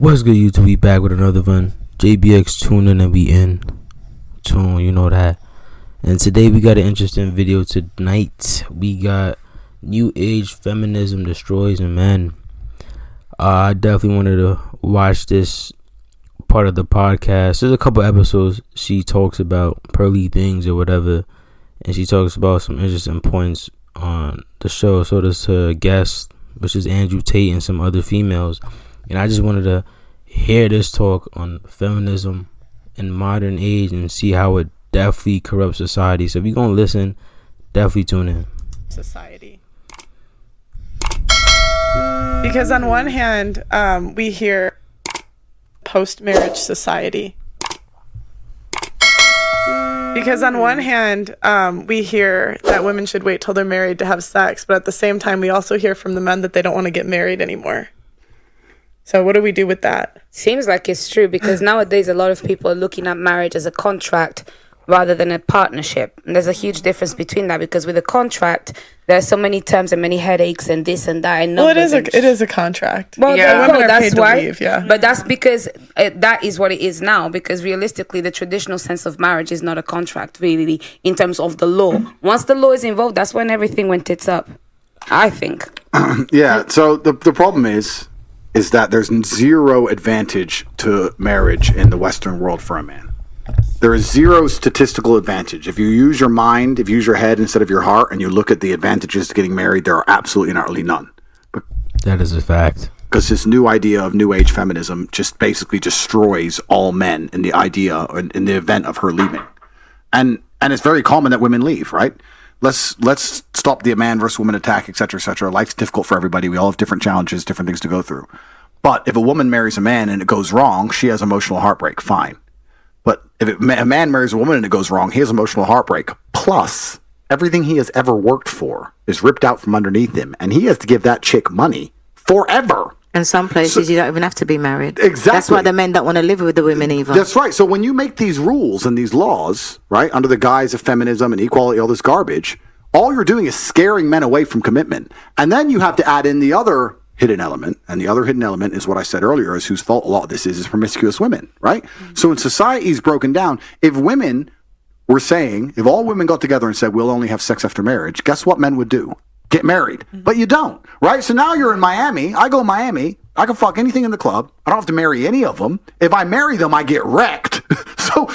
What's good, YouTube? We back with another one. JBX tuning and we in tune, you know that. And today we got an interesting video. Tonight we got New Age Feminism Destroys Men. I definitely wanted to watch this part of the podcast. There's a couple episodes she talks about pearly things or whatever, and she talks about some interesting points on the show. So there's her guest, which is Andrew Tate, and some other females. And I just wanted to hear this talk on feminism in modern age and see how it definitely corrupts society. So if you're going to listen, definitely tune in. Society. Because on one hand, we hear post-marriage society. Because on one hand, we hear that women should wait till they're married to have sex. But at the same time, we also hear from the men that they don't want to get married anymore. So what do we do with that? Seems like it's true, because nowadays a lot of people are looking at marriage as a contract rather than a partnership. And there's a huge difference between that, because with a contract, there are so many terms and many headaches and this and that. And well, it is a contract. Well, yeah, women are that's paid to why. leave, yeah. But that's because that is what it is now. Because realistically, the traditional sense of marriage is not a contract, really, in terms of the law. Once the law is involved, that's when everything went tits up, I think. Yeah. So the problem is that there's zero advantage to marriage in the Western world for a man. There is zero statistical advantage. If you use your mind, if you use your head instead of your heart, and you look at the advantages to getting married, there are absolutely and utterly none. That is a fact. Because this new idea of New Age feminism just basically destroys all men in the idea, in the event of her leaving. And it's very common that women leave, right? Let's stop the man versus woman attack, etc., etc. Life's difficult for everybody. We all have different challenges, different things to go through. But if a woman marries a man and it goes wrong, she has emotional heartbreak. Fine. But if a man marries a woman and it goes wrong, he has emotional heartbreak. Plus, everything he has ever worked for is ripped out from underneath him, and he has to give that chick money forever. In some places, you don't even have to be married. Exactly. That's why the men don't want to live with the women either. That's right. So when you make these rules and these laws, right, under the guise of feminism and equality, all this garbage, all you're doing is scaring men away from commitment. And then you have to add in the other hidden element. And the other hidden element is what I said earlier, is whose fault a lot of this is promiscuous women, right? Mm-hmm. So when society's broken down, if women were saying, if all women got together and said, we'll only have sex after marriage, guess what men would do? Get married. Mm-hmm. But you don't, right? So now you're in Miami. I go to Miami. I can fuck anything in the club. I don't have to marry any of them. If I marry them, I get wrecked. So,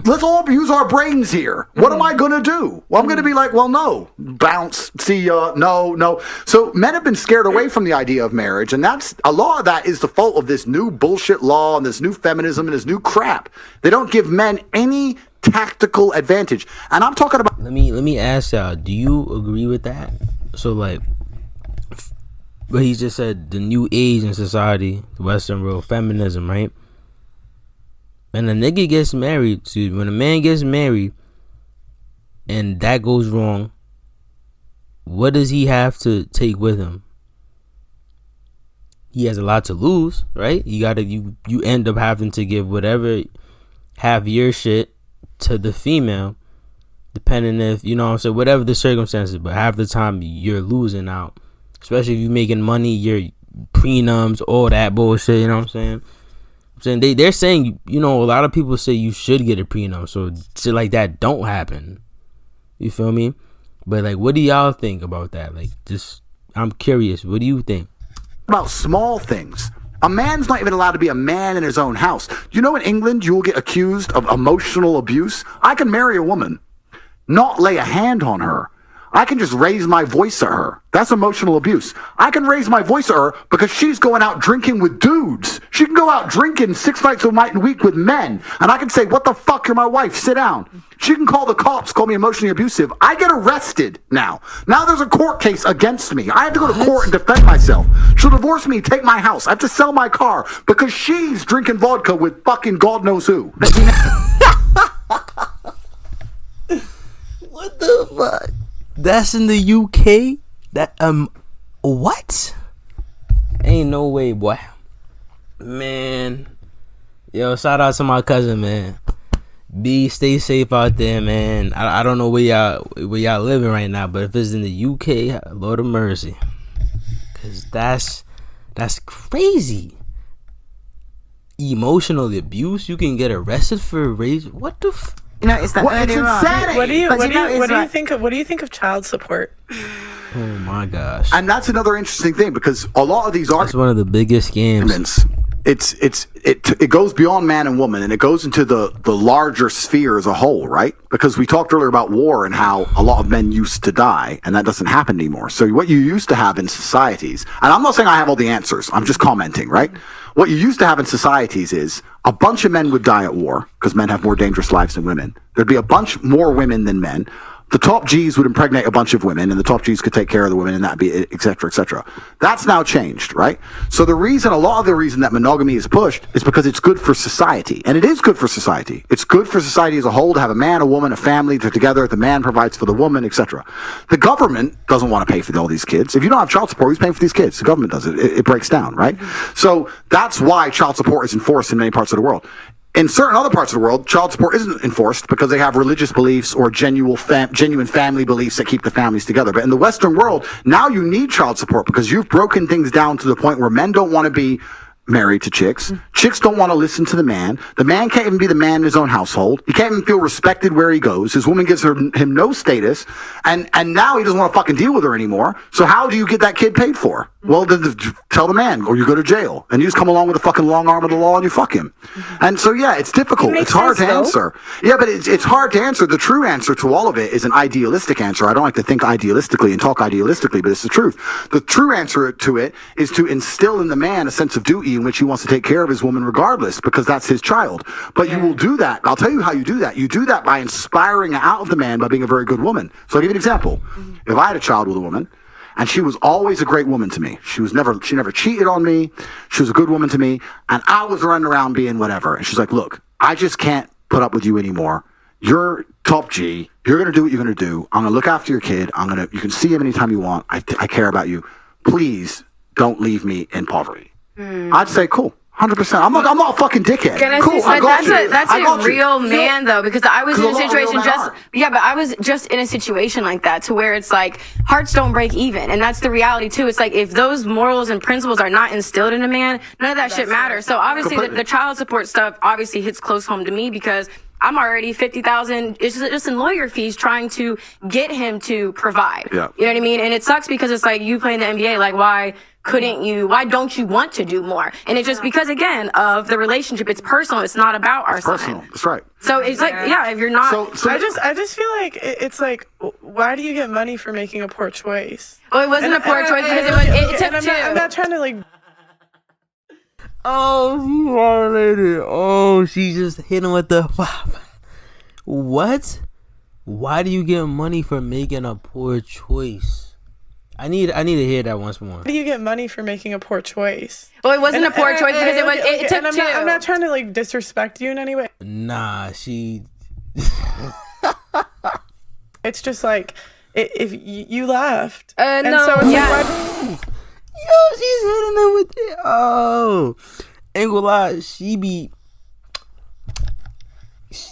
let's all use our brains here. What am I going to do? Well, I'm going to be like, well, no. Bounce. See ya. No. So men have been scared away from the idea of marriage, and that's a lot of that is the fault of this new bullshit law and this new feminism and this new crap. They don't give men any tactical advantage. And I'm talking about... Let me ask y'all, do you agree with that? So, but he just said the new age in society, the Western world, feminism, right? And a nigga gets married, when a man gets married and that goes wrong, what does he have to take with him? He has a lot to lose, right? You end up having to give half your shit to the female, depending if, you know what I'm saying, whatever the circumstances, but half the time you're losing out. Especially if you're making money, your prenups, all that bullshit, you know what I'm saying? They're saying, you know, a lot of people say you should get a prenup, so shit like that don't happen. You feel me? But, what do y'all think about that? I'm curious. What do you think? About small things. A man's not even allowed to be a man in his own house. You know, in England, you will get accused of emotional abuse. I can marry a woman, not lay a hand on her. I can just raise my voice at her. That's emotional abuse. I can raise my voice at her because she's going out drinking with dudes. She can go out drinking 6 nights a week with men. And I can say, what the fuck, you're my wife, sit down. She can call the cops, call me emotionally abusive. I get arrested now. Now there's a court case against me. I have to go to court and defend myself. She'll divorce me, take my house. I have to sell my car because she's drinking vodka with fucking God knows who. What the fuck? That's in the UK? What? Ain't no way, boy. Man. Yo, shout out to my cousin, man. Stay safe out there, man. I don't know where y'all living right now, but if it's in the UK, Lord of mercy. Cause that's crazy. emotional abuse. You can get arrested for rape. What the? You noticed that Well, it's earlier on. insanity. What do you But what you do you know, what do you it's think of child support? Oh my gosh. And that's another interesting thing, because a lot of these That's arguments, one of the biggest scams. it goes beyond man and woman, and it goes into the larger sphere as a whole, right? Because we talked earlier about war and how a lot of men used to die, and that doesn't happen anymore. So what you used to have in societies, and I'm not saying I have all the answers, I'm just commenting, right? What you used to have in societies is a bunch of men would die at war, because men have more dangerous lives than women. There'd be a bunch more women than men. The top G's would impregnate a bunch of women, and the top G's could take care of the women, and that'd be it, et cetera, et cetera. That's now changed, right? So a lot of the reason that monogamy is pushed is because it's good for society. And it is good for society. It's good for society as a whole to have a man, a woman, a family, they're together, the man provides for the woman, et cetera. The government doesn't want to pay for all these kids. If you don't have child support, who's paying for these kids? The government does it. It breaks down, right? So that's why child support is enforced in many parts of the world. In certain other parts of the world, child support isn't enforced because they have religious beliefs or genuine family beliefs that keep the families together. But in the Western world, now you need child support because you've broken things down to the point where men don't want to be married to chicks. Chicks don't want to listen to the man. The man can't even be the man in his own household. He can't even feel respected where he goes. His woman gives him no status. And now he doesn't want to fucking deal with her anymore. So how do you get that kid paid for? Well, then tell the man, or you go to jail. And you just come along with a fucking long arm of the law and you fuck him. And so, yeah, it's difficult. It's hard to answer. Yeah, but it's hard to answer. The true answer to all of it is an idealistic answer. I don't like to think idealistically and talk idealistically, but it's the truth. The true answer to it is to instill in the man a sense of duty in which he wants to take care of his woman regardless, because that's his child. But you will do that. I'll tell you how you do that. You do that by inspiring out of the man by being a very good woman. So I'll give you an example. If I had a child with a woman, and she was always a great woman to me. She never cheated on me. She was a good woman to me. And I was running around being whatever. And she's like, look, I just can't put up with you anymore. You're top G. You're going to do what you're going to do. I'm going to look after your kid. You can see him anytime you want. I care about you. Please don't leave me in poverty. I'd say, cool. 100%. I'm not a fucking dickhead. Cool, That's a real man though, because I was in a situation but I was just in a situation like that, to where it's like hearts don't break even, and that's the reality too. It's like if those morals and principles are not instilled in a man, none of that shit matters. So obviously the child support stuff obviously hits close home to me, because I'm already $50,000 just in lawyer fees trying to get him to provide. Yeah. You know what I mean? And it sucks because it's like you play in the NBA, like why don't you want to do more? And it's just because, again, of the relationship. It's personal. It's not about our son. personal. That's right. So it's like, yeah, if you're not. So I just feel like it's like, why do you get money for making a poor choice? Well, it wasn't a poor choice because it took two. I'm not trying to like. Oh, she violated. Oh, she just hit him with the. What? Why do you get money for making a poor choice? I need to hear that once more. How do you get money for making a poor choice? Well, it wasn't a poor choice because it took two. I'm not trying to like disrespect you in any way. Nah, she. It's just like if you left. No, so it's yeah. like, why, Yo, she's hitting him with it. Oh, ain't gonna lie, she's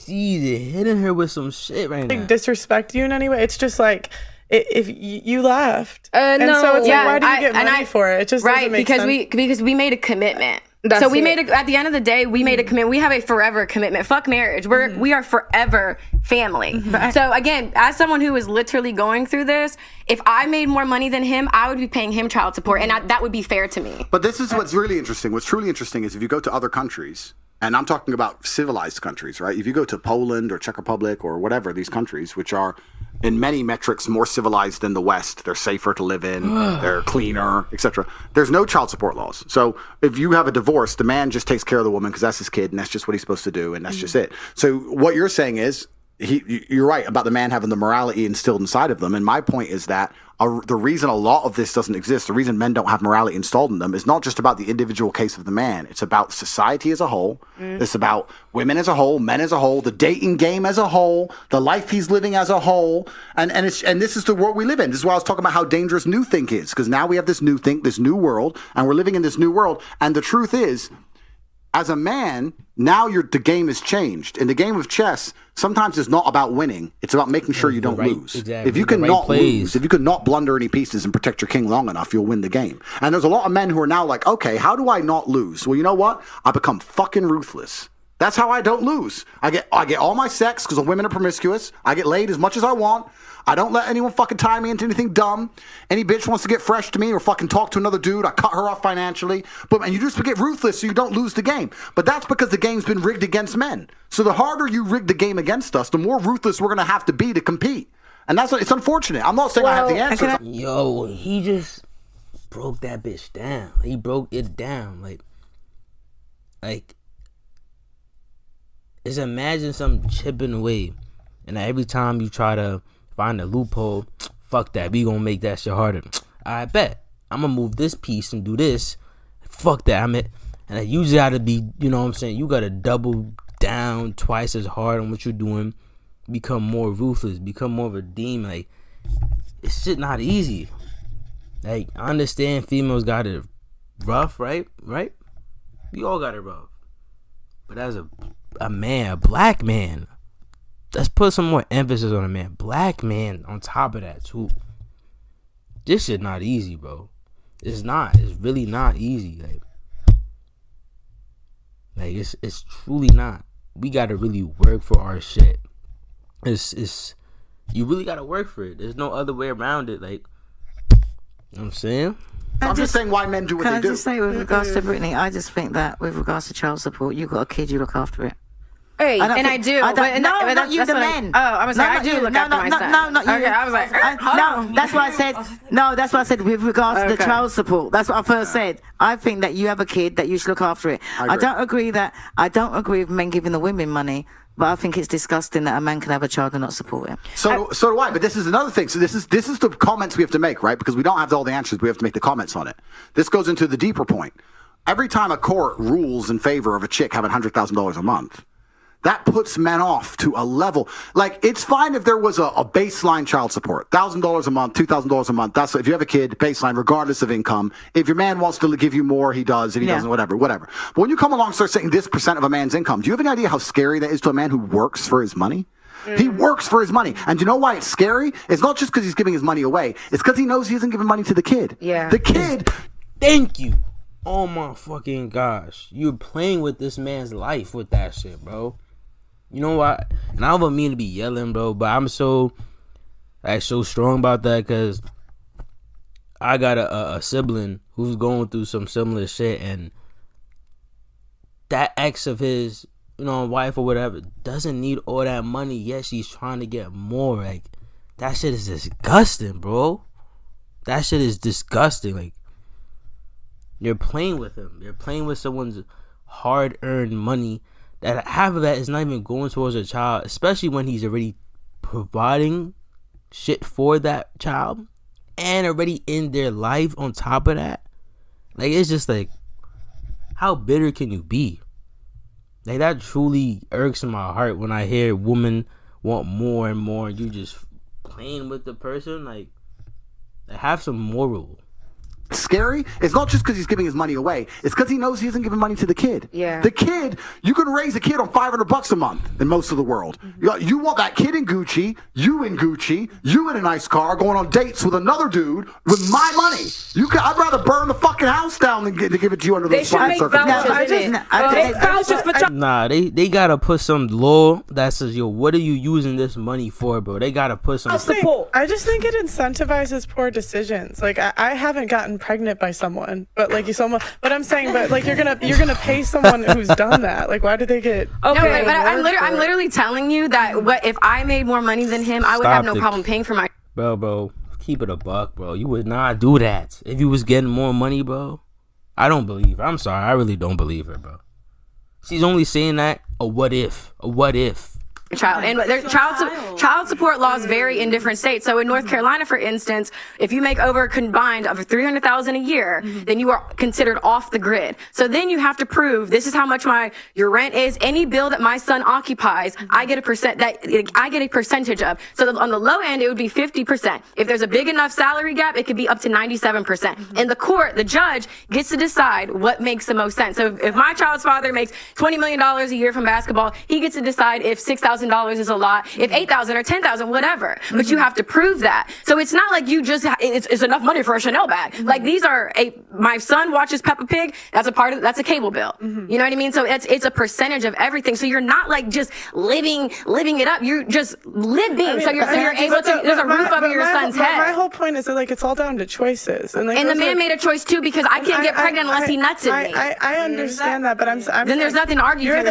hitting her with some shit right now. like disrespect you in any way. It's just like if you left. And no, so it's yeah, like, why do you get money for it? It just doesn't make sense. because we made a commitment. That's so we it. made at the end of the day, we made a commitment. We have a forever commitment. Fuck marriage. We are forever family. So again, as someone who is literally going through this, if I made more money than him, I would be paying him child support, and that would be fair to me. But this is what's really interesting. What's truly interesting is if you go to other countries, and I'm talking about civilized countries, right? If you go to Poland or Czech Republic or whatever, these countries, which are in many metrics more civilized than the West, they're safer to live in, they're cleaner, etc. There's no child support laws. So if you have a divorce, the man just takes care of the woman because that's his kid and that's just what he's supposed to do and that's just it. So what you're saying is, you're right about the man having the morality instilled inside of them. And my point is that the reason a lot of this doesn't exist, the reason men don't have morality installed in them, is not just about the individual case of the man. It's about society as a whole. It's about women as a whole, men as a whole, the dating game as a whole, the life he's living as a whole. And this is the world we live in. This is why I was talking about how dangerous new think is, because now we have this new think, this new world, and we're living in this new world. And the truth is, As a man, now the game has changed. In the game of chess, sometimes it's not about winning. It's about making sure you don't lose. Exactly. If you can not lose, if you can not blunder any pieces and protect your king long enough, you'll win the game. And there's a lot of men who are now like, okay, how do I not lose? Well, you know what? I become fucking ruthless. That's how I don't lose. I get all my sex because the women are promiscuous. I get laid as much as I want. I don't let anyone fucking tie me into anything dumb. Any bitch wants to get fresh to me or fucking talk to another dude, I cut her off financially. And you just get ruthless so you don't lose the game. But that's because the game's been rigged against men. So the harder you rig the game against us, the more ruthless we're going to have to be to compete. And it's unfortunate. I'm not saying I have the answer. Yo, he just broke that bitch down. He broke it down. Like, just imagine something chipping away. And every time you try to find a loophole, fuck that, we gonna make that shit harder. I bet I'm gonna move this piece and do this. Fuck that, and you just gotta be, you know what I'm saying, you gotta double down twice as hard on what you're doing, become more ruthless, become more of a demon. Like, it's shit not easy. Like, I understand females got it rough, right? We all got it rough. But as a man, a black man, let's put some more emphasis on a man. Black man on top of that too. This shit not easy, bro. It's not. It's really not easy. Like it's truly not. We gotta really work for our shit. It's you really gotta work for it. There's no other way around it. Like, you know what I'm saying? I'm just saying why men do what they do. Can I just say with regards to Brittany, I just think that with regards to child support, you got a kid, you look after it. Hey, and I do. Not you, the men. I was like, I do look after my son. No, not you. Okay, I was like, no, that's what I said. No, that's what I said with regards to the child support. That's what I first said. I think that you have a kid that you should look after it. I don't agree with men giving the women money. But I think it's disgusting that a man can have a child and not support it. So do I. But this is another thing. So this is the comments we have to make, right? Because we don't have all the answers. We have to make the comments on it. This goes into the deeper point. Every time a court rules in favor of a chick having $100,000 a month, that puts men off to a level. Like, it's fine if there was a baseline child support, $1,000 a month, $2,000 a month. That's if you have a kid, baseline, regardless of income. If your man wants to give you more, he does. If he doesn't, whatever. But when you come along and start saying this percent of a man's income, do you have any idea how scary that is to a man who works for his money? He works for his money. And you know why it's scary? It's not just because he's giving his money away. It's because he knows he isn't giving money to the kid. Yeah. The kid. Thank you. Oh my fucking gosh. You're playing with this man's life with that shit, bro. You know what? And I don't mean to be yelling, bro, but I'm so strong about that because I got a sibling who's going through some similar shit, and that ex of his, you know, wife or whatever, doesn't need all that money, yet she's trying to get more. Like, that shit is disgusting, bro. That shit is disgusting. Like, you're playing with him. You're playing with someone's hard-earned money. That half of that is not even going towards a child, especially when he's already providing shit for that child and already in their life on top of that. Like, it's just like, how bitter can you be? Like, that truly irks my heart when I hear women want more and more and you just playing with the person. Like, have some moral. Scary. It's not just because he's giving his money away. It's because he knows he isn't giving money to the kid. Yeah. The kid, you can raise a kid on $500 a month in most of the world. You want that kid in Gucci, you in a nice car, going on dates with another dude with my money. I'd rather burn the fucking house down than to give it to you under those circumstances. Nah, they gotta put some law that says, yo, what are you using this money for, bro? They gotta put some support. I just think it incentivizes poor decisions. Like, I haven't gotten pregnant by someone, but like but I'm saying, but like you're gonna pay someone who's done that. Like, why did they get? Okay, but I'm literally telling you that what if I made more money than him, I would have no problem paying for my. Bro, keep it a buck, bro. You would not do that if you was getting more money, bro. I don't believe her. I'm sorry, I really don't believe her, bro. She's only saying that a what if. a child. And their child support laws vary in different states. So in North Carolina, for instance, if you make over combined of $300,000 a year, then you are considered off the grid. So then you have to prove this is how much your rent is. Any bill that my son occupies, I get a percentage of. So on the low end, it would be 50%. If there's a big enough salary gap, it could be up to 97%. In the court, the judge gets to decide what makes the most sense. So if my child's father makes $20 million a year from basketball, he gets to decide if $6,000 is a lot, if $8,000 or $10,000, whatever. But you have to prove that. So it's not like you just, it's enough money for a Chanel bag. Like these are my son watches Peppa Pig. That's a cable bill. You know what I mean? So it's a percentage of everything. So you're not like just living it up. You're just living. So you're able to, there's a roof over your son's head. My whole point is that like, it's all down to choices. And the man made a choice too, because I can't get pregnant unless he nuts in me. I understand that, but I'm then there's nothing to argue. You're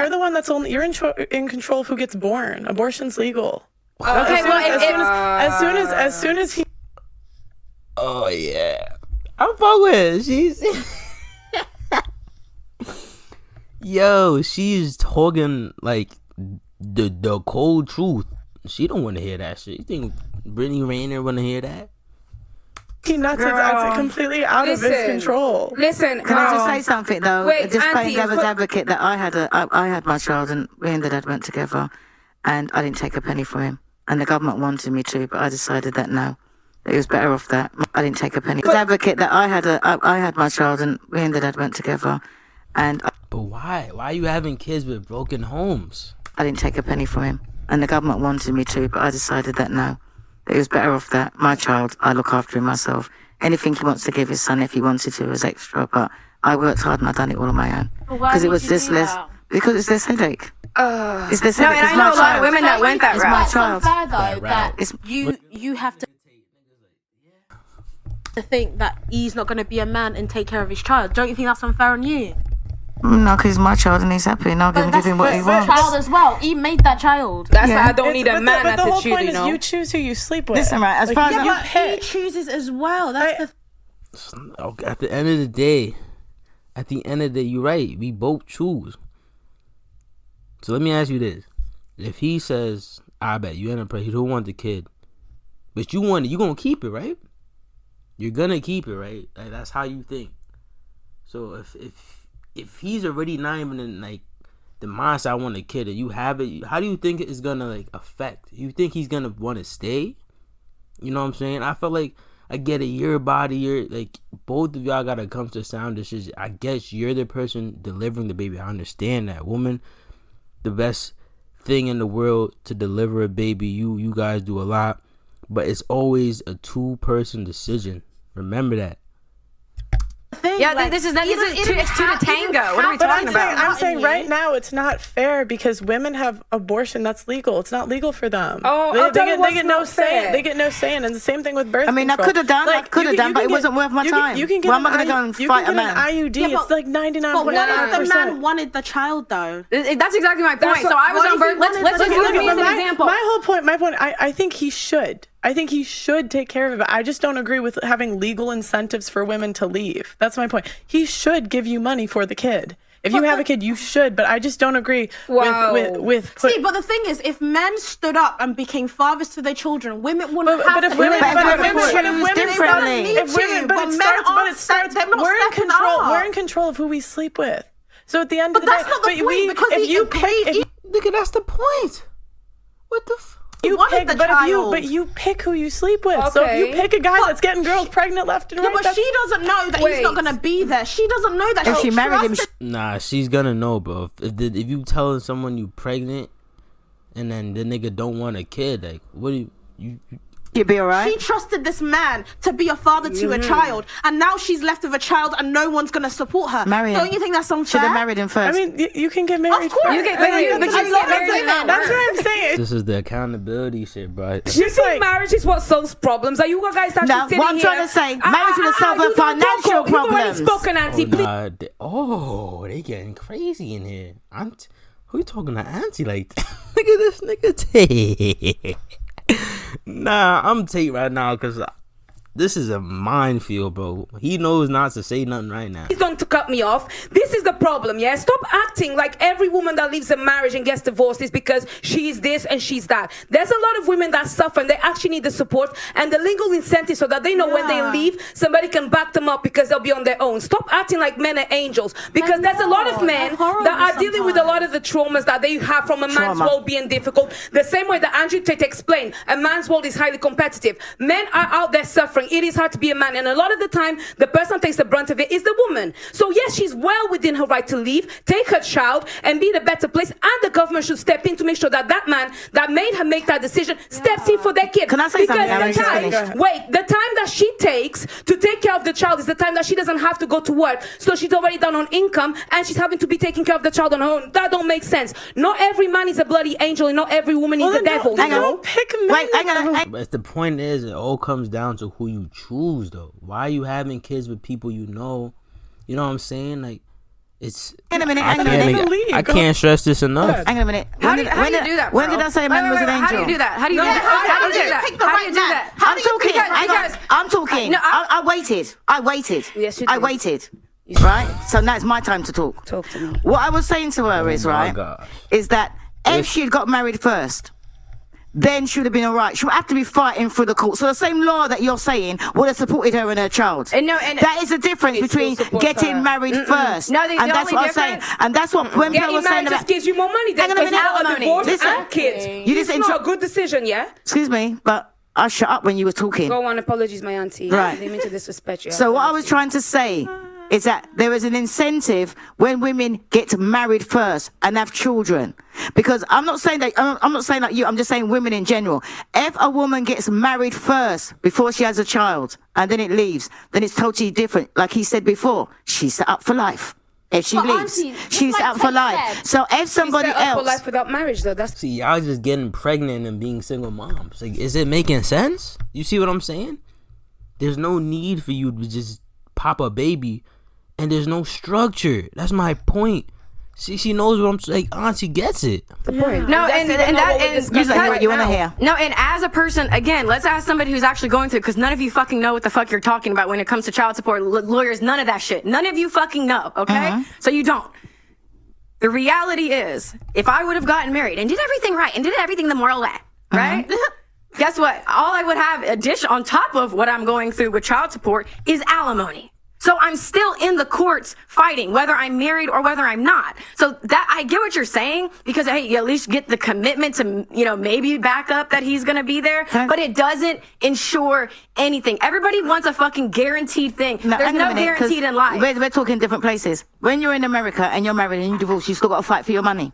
the one that's you're in control of who gets born. Abortion's legal. Okay, as soon as he. Oh yeah, I'm fucking with she's. Yo, she's talking like the cold truth. She don't want to hear that shit. You think Brittany Rayner want to hear that? He nuts. It's completely out of his control. Listen, can I just say something though? Wait, just playing Auntie, devil's advocate, that I had my child and me and the dad went together, and I didn't take a penny from him, and the government wanted me to, but I decided that no, it was better off that I didn't take a penny. Devil's advocate that I had my child and me and the dad went together, and. But why? Why are you having kids with broken homes? I didn't take a penny from him, and the government wanted me to, but I decided that no. It was better off that my child, I look after him myself. Anything he wants to give his son if he wanted to is extra, but I worked hard and I done it all on my own. Because it was this less, because it's this headache. It's this headache. And I know a lot of women that went that route. It's my child. It's unfair though that you have to think that he's not going to be a man and take care of his child. Don't you think that's unfair on you? No, because he's my child and he's happy and I'll give him what he wants. Child as well. He made that child. That's why I don't need a man but the whole attitude, point you know. is you choose who you sleep with. Listen, right, as far as he chooses as well. That's At the end of the day, you're right. We both choose. So let me ask you this: if he says, "I bet you end up pregnant, you don't want the kid, but you want it, you gonna keep it, right? You're gonna keep it, right? Like, that's how you think. So if he's already not even in like the mindset, I want a kid, and you have it, how do you think it's gonna like affect? You think he's gonna want to stay? You know what I'm saying? I feel like, I get it, your body, you're like, both of y'all gotta come to a sound decision. I guess you're the person delivering the baby. I understand that. Woman, the best thing in the world to deliver a baby. You guys do a lot, but it's always a 2-person decision. Remember that. Yeah, like, this is two to tango. What are we talking about? I'm saying right now it's not fair because women have abortion that's legal. It's not legal for them. Oh, they get no say. They get no say, and the same thing with birth control. I could have done, but it wasn't worth my time. Well, I'm not going to go and fight a man. IUD. It's like 99%. But what if the man wanted the child though? That's exactly my point. So I was on birth. Let's just use me as an example. My point. I think he should. I think he should take care of it. I just don't agree with having legal incentives for women to leave. That's my point. He should give you money for the kid. If you have a kid, you should, but I just don't agree with See, but the thing is, if men stood up and became fathers to their children, women wouldn't have if women we're in control. We're in control of who we sleep with. So at the end of the day, that's not the point, because if you pick, nigga, that's the point. What the you pick who you sleep with. Okay. So if you pick a guy that's getting girls pregnant left and right, but she doesn't know that he's not gonna be there. She doesn't know that. If she married him, nah, she's gonna know, bro. If you telling someone you pregnant, and then the nigga don't want a kid, like, what do you you'd be alright. She trusted this man to be a father to a child, and now she's left with a child, and no one's gonna support her. Marry him. Don't you think that's unfair? Should have married him first. I mean, you can get married. Of course, you get married. That's what I'm saying. This is the accountability shit, bro. You think marriage is what solves problems? Are you guys actually No, sitting what I'm here? trying to say, marriage will solve her financial problems. You've already spoken, Auntie. They getting crazy in here. Who you talking to Auntie like that? Look at this nigga Tate. Nah, I'm Tate right now because This is a minefield, bro. He knows not to say nothing right now. He's going to cut me off. This is the problem, yeah? Stop acting like every woman that leaves a marriage and gets divorced is because she's this and she's that. There's a lot of women that suffer and they actually need the support and the legal incentive so that they know when they leave, somebody can back them up because they'll be on their own. Stop acting like men are angels, because there's a lot of men that are dealing with a lot of the traumas that they have from a man's world being difficult. The same way that Andrew Tate explained, a man's world is highly competitive. Men are out there suffering. It is hard to be a man, and a lot of the time the person that takes the brunt of it is the woman. So yes, she's well within her right to leave, take her child and be in a better place, and the government should step in to make sure that that man that made her make that decision steps in for their kid. Can I say something? The time that she takes to take care of the child is the time that she doesn't have to go to work, so she's already down on income and she's having to be taking care of the child on her own. That don't make sense. Not every man is a bloody angel and not every woman is a devil. Don't pick men. Wait, hang on. But the point is, it all comes down to who you choose, though. Why are you having kids with people you know? You know what I'm saying? Like, it's... Hang on a minute. I can't stress this enough. Hang on a minute. How do you do that, When bro? did I say a man was an angel? How do you do that? How do you do that? How do you do that? How do you do that? I'm talking. No, I waited. Yes, you I did. waited. Right? So now it's my time to talk. Talk to me. What I was saying to her is, my right, gosh. is that if she had got married first, then she would have been all right. She would have to be fighting through the court. So the same law that you're saying would have supported her and her child. And that is the difference between getting married first. No, the and that's only what I'm saying. difference- And that's what when Pearl Getting was saying married just about. gives you more money. Hang on a minute. Alimony. Divorce Listen. and kids. You just It's not a good decision, yeah? Excuse me, but I shut up when you were talking. Go on, apologies, my auntie. Right. I didn't mean to disrespect you. So what I was trying to say is that there is an incentive when women get married first and have children. Because I'm not saying like you, I'm just saying women in general. If a woman gets married first before she has a child and then it leaves, then it's totally different. Like he said before, she's set up for life. If she leaves, auntie, she's like set up for Tate life. said. So if somebody set up for else... life without marriage, though. That's See, y'all just getting pregnant and being single moms. Like, is it making sense? You see what I'm saying? There's no need for you to just pop a baby, and there's no structure. That's my point. She knows what I'm saying. Auntie gets it. the point. No, and You want to hear? No, and as a person, again, let's ask somebody who's actually going through, because none of you fucking know what the fuck you're talking about when it comes to child support, lawyers, none of that shit. None of you fucking know, okay? So you don't. The reality is, if I would have gotten married and did everything right and did everything the moral way, right? Guess what? All I would have on top of what I'm going through with child support is alimony. So I'm still in the courts fighting, whether I'm married or whether I'm not. So that I get what you're saying, because hey, you at least get the commitment to, maybe back up that he's gonna be there, but it doesn't ensure anything. Everybody wants a fucking guaranteed thing. There's no guaranteed in life. We're talking different places. When you're in America and you're married and you divorce, you still got to fight for your money.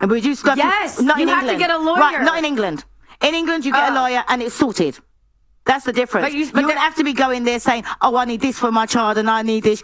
And would you still Yes, not you in have to England. get a lawyer. Right, not in England. In England, you get a lawyer and it's sorted. That's the difference. But you wouldn't have to be going there saying, "Oh, I need this for my child and I need this."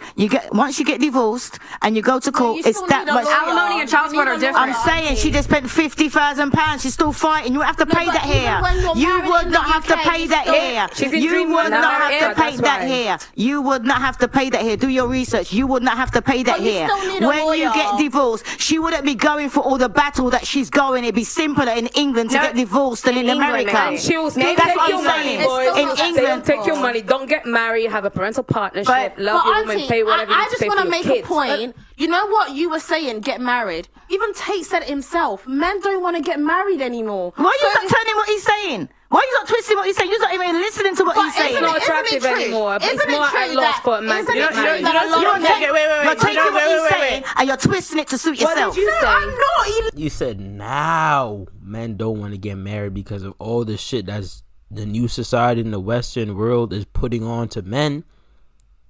Once you get divorced and you go to court, you it's still that need a much. lawyer. Alimony and child support are different. I'm saying she just spent £50,000. She's still fighting. You won't have to pay but that even here. when you're You married would in not the have to UK, pay you that still- here. She's been You dreaming would about not it, have to pay that's that why. here. You would not have to pay that here. Do your research. You would not have to pay that But you here. still need a When you lawyer. get divorced, she wouldn't be going for all the battle that she's going. It'd be simpler in England to No, get divorced than in in England, America. maybe. She'll still That's take what your I'm money, saying. boys. In They'll England, take your money. Don't get married. Have a parental partnership. Love your woman. auntie, Pay whatever you I need to just pay want for to your make kids. a point. You know what you were saying? Get married. Even Tate said it himself. Men don't want to get married anymore. Why are you not turning what he's saying? Why are you not twisting what he's saying? You're not even listening to what he's saying. It's not attractive anymore, but it's more at loss for a man to get married. You're taking what he's saying and you're twisting it to suit What yourself. did you say? I'm not even. You said now men don't want to get married because of all the shit that's the new society in the Western world is putting on to men.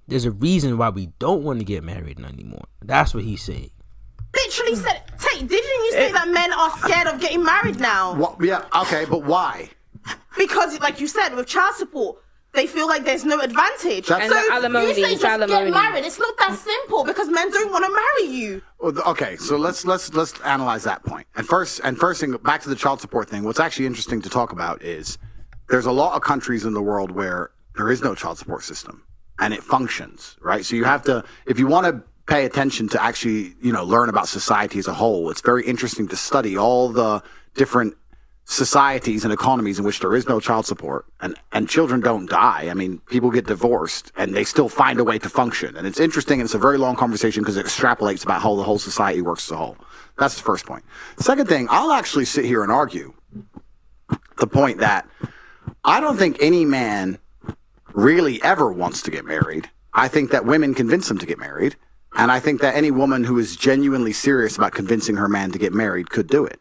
There's a reason why we don't want to get married anymore. That's what he's saying. Literally said, Tate, didn't you say that men are scared of getting married now? What, yeah, okay, but why? Because, like you said, with child support, they feel like there's no advantage. That's- And the alimony, you say it's just alimony. get married. It's not that simple because men don't want to marry you. Well, okay, so let's analyze that point. And first thing, back to the child support thing. What's actually interesting to talk about is there's a lot of countries in the world where there is no child support system and it functions, right? So you have to, if you want to pay attention to actually, learn about society as a whole, it's very interesting to study all the different societies and economies in which there is no child support and children don't die. I mean, people get divorced and they still find a way to function. And it's interesting, and it's a very long conversation because it extrapolates about how the whole society works as a whole. That's the first point. Second thing, I'll actually sit here and argue the point that I don't think any man really ever wants to get married. I think that women convince him to get married. And I think that any woman who is genuinely serious about convincing her man to get married could do it.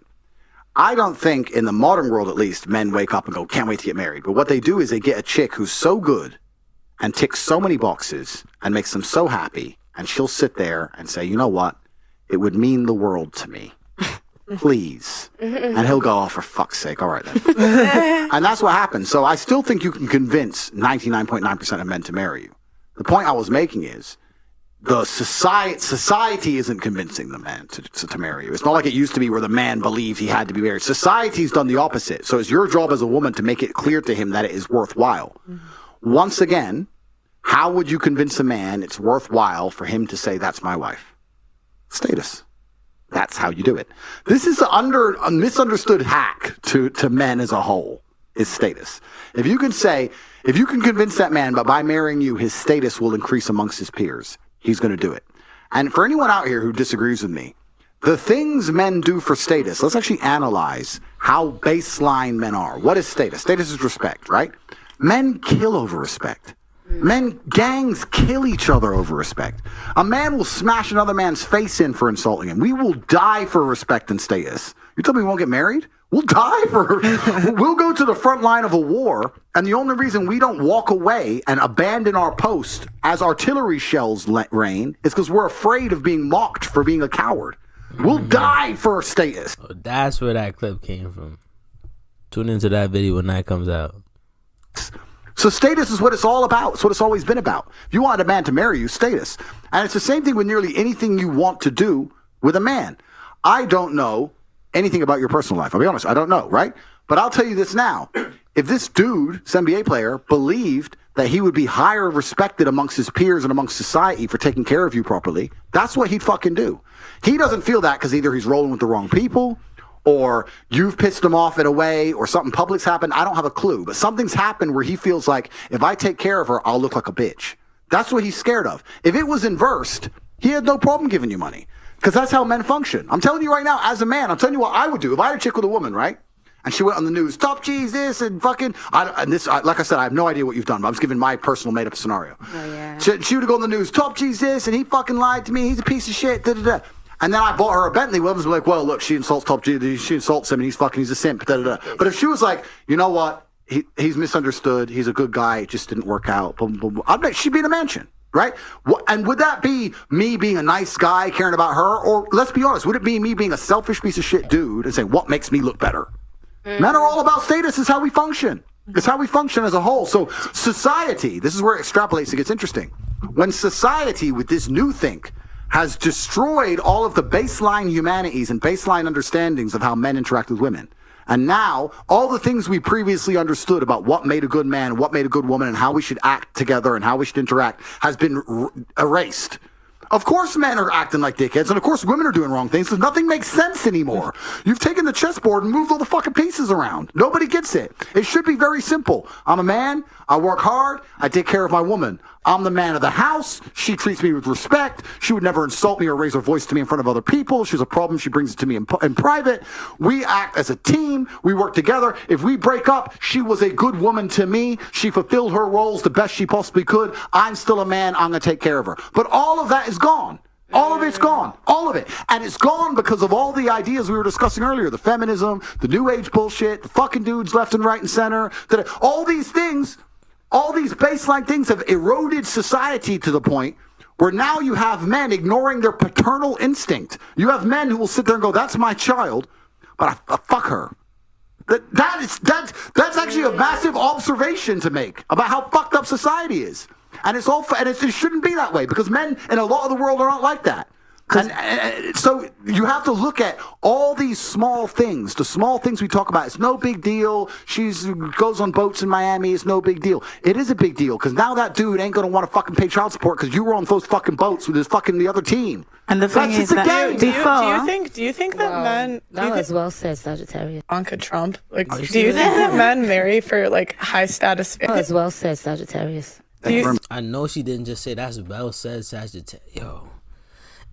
I don't think, in the modern world at least, men wake up and go, can't wait to get married. But what they do is they get a chick who's so good and ticks so many boxes and makes them so happy. And she'll sit there and say, you know what? It would mean the world to me. Please. And he'll go, oh, for fuck's sake. All right, then. And that's what happens. So I still think you can convince 99.9% of men to marry you. The point I was making is, the society isn't convincing the man to marry you. It's not like it used to be where the man believed he had to be married. Society's done the opposite. So it's your job as a woman to make it clear to him that it is worthwhile. Mm-hmm. Once again, how would you convince a man it's worthwhile for him to say, that's my wife? Status. That's how you do it. This is a misunderstood hack to men as a whole, is status. If you can convince that man, but by marrying you, his status will increase amongst his peers, he's going to do it. And for anyone out here who disagrees with me, the things men do for status, let's actually analyze how baseline men are. What is status? Status is respect, right? Men kill over respect. Gangs kill each other over respect. A man will smash another man's face in for insulting him. We will die for respect and status. You tell me we won't get married? We'll die we'll go to the front line of a war, and the only reason we don't walk away and abandon our post as artillery shells rain is because we're afraid of being mocked for being a coward. We'll die for status. Oh, that's where that clip came from. Tune into that video when that comes out. So status is what it's all about. It's what it's always been about. If you want a man to marry you, status. And it's the same thing with nearly anything you want to do with a man. I don't know anything about your personal life. I'll be honest, I don't know, right? But I'll tell you this now. If this dude, this NBA player, believed that he would be higher respected amongst his peers and amongst society for taking care of you properly, that's what he'd fucking do. He doesn't feel that because either he's rolling with the wrong people, or you've pissed him off in a way, or something public's happened. I don't have a clue, but something's happened where he feels like, if I take care of her, I'll look like a bitch. That's what he's scared of. If it was inversed, he had no problem giving you money. Because that's how men function. I'm telling you right now, as a man, I'm telling you what I would do. If I had a chick with a woman, right? And she went on the news, top cheese this and fucking, like I said, I have no idea what you've done, but I'm just giving my personal made up scenario. Oh, yeah. She would go on the news, top cheese this, and he fucking lied to me, he's a piece of shit, da da da. And then I bought her a Bentley. Women's like, well, look, she insults top cheese, she insults him, and he's a simp, da da da. But if she was like, you know what, he's misunderstood, he's a good guy, it just didn't work out, boom, boom, boom, I'd bet she'd be in a mansion. Right? And would that be me being a nice guy caring about her? Or let's be honest, would it be me being a selfish piece of shit dude and saying, what makes me look better? Men are all about status. Is how we function. It's how we function as a whole. So society, this is where it extrapolates and gets interesting. When society with this new think has destroyed all of the baseline humanities and baseline understandings of how men interact with women. And now, all the things we previously understood about what made a good man, what made a good woman, and how we should act together and how we should interact has been erased. Of course men are acting like dickheads, and of course women are doing wrong things, because nothing makes sense anymore. You've taken the chessboard and moved all the fucking pieces around. Nobody gets it. It should be very simple. I'm a man, I work hard, I take care of my woman. I'm the man of the house. She treats me with respect. She would never insult me or raise her voice to me in front of other people. She's a problem. She brings it to me in private. We act as a team. We work together. If we break up, she was a good woman to me. She fulfilled her roles the best she possibly could. I'm still a man. I'm going to take care of her. But all of that is gone. All of it's gone. All of it. And it's gone because of all the ideas we were discussing earlier. The feminism, the new age bullshit, the fucking dudes left and right and center. All these things... All these baseline things have eroded society to the point where now you have men ignoring their paternal instinct. You have men who will sit there and go, that's my child, but I fuck her. That's actually a massive observation to make about how fucked up society is. And it shouldn't be that way because men in a lot of the world are not like that. And so you have to look at all these small things. The small things we talk about, it's no big deal. She goes on boats in Miami, it's no big deal. It is a big deal, because now that dude ain't going to want to fucking pay child support because you were on those fucking boats with the other team. And the thing is that do you think that men... That was well said, Sagittarius. Ivanka Trump. Like, do you think that men marry for, like, high status... That was well said, Sagittarius. I know she didn't just say that's well said, Sagittarius. Yo.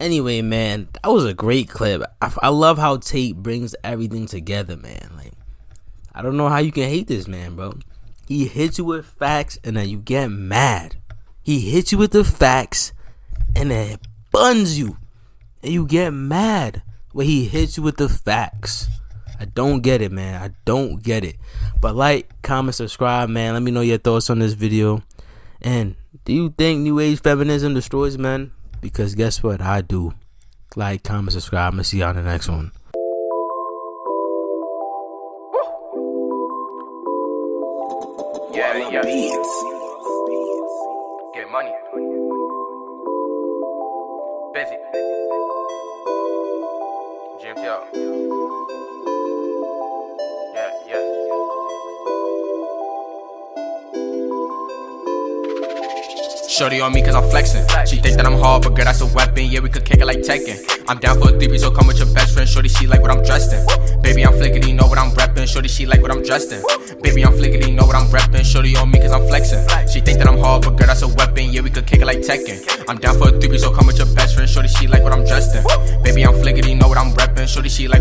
Anyway, man, that was a great clip. I love how Tate brings everything together, man. Like, I don't know how you can hate this man, bro. He hits you with facts and then you get mad. He hits you with the facts and then it buns you and you get mad when he hits you with the facts. I don't get it, man. I don't get it. But like, comment, subscribe, man. Let me know your thoughts on this video. And do you think New Age feminism destroys men? Because guess what? I do. Like, comment, subscribe. I'm going to see y'all in the next one. Yeah. Beats. Get money. Busy. GMTL. Yeah. Shorty on me cause I'm flexing. She think that I'm hard, but girl, that's a weapon. Yeah, we could kick it like Tekken. I'm down for a 3, so come with your best friend. Shorty, she like what I'm dressed in. Baby, I'm flickety, know what I'm reppin'. Shorty, she like what I'm dressed in. Baby, I'm flickety, know what I'm reppin'. Shorty on me cause I'm flexing. She think that I'm hard, but girl, that's a weapon. Yeah, we could kick it like Tekken. I'm down for a 3, so come with your best friend. Shorty, she like what I'm dressed in. Baby, I'm flickety, know what I'm reppin'. Shorty, she like